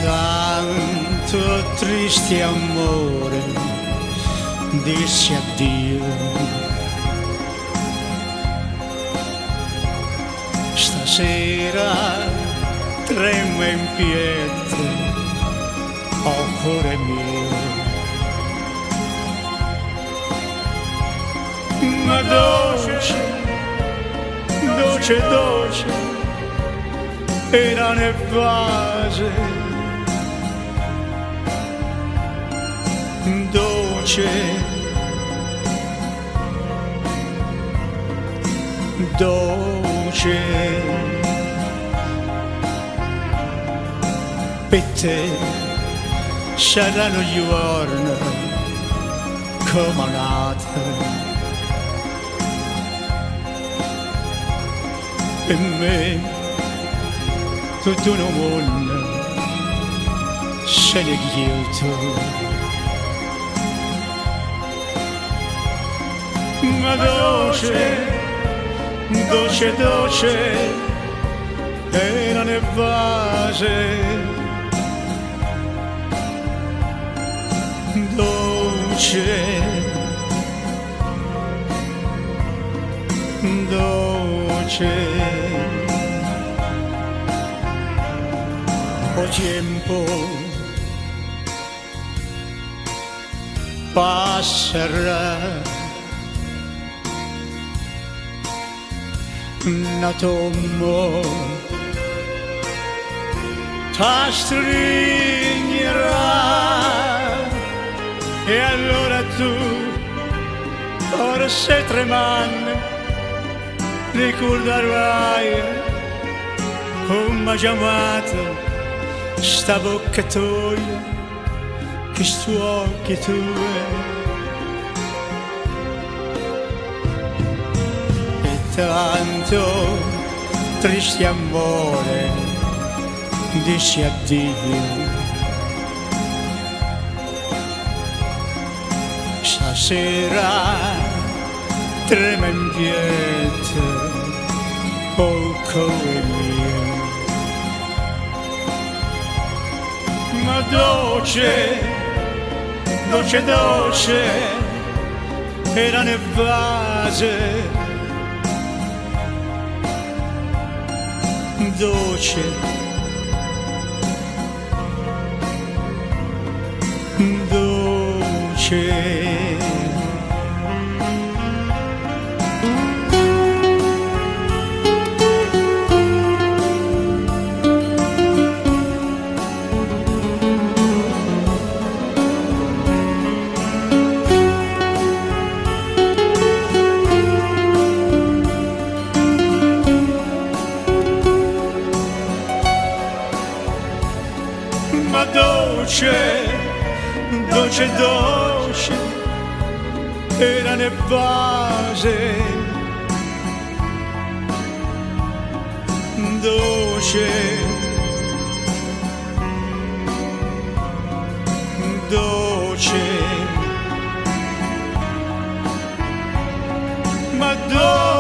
tanto triste amore disse addio. Stasera trema in pietre, oh cuore mio, ma dolce, dolce, dolce era nel vase, dolce, dolce, per te saranno giorni come un'altra. Per me tutto un mondo se ne chiuso, ma dolce, dolce, dolce era nel vase, dolce, dolce. O tiempo passerà, no tomo t'astringerà, e allora tu forse tremando ricorderai come mi ha chiamato sta bocca tua, che sti occhi tuoi, e tanto triste amore dici addio. Stasera trema in pietre, oh cuore mio, ma dolce, dolce, dolce era nel vase, dolce, dolce. Ma dolce, dolce, dolce era nel vase, dolce, dolce, ma dolce.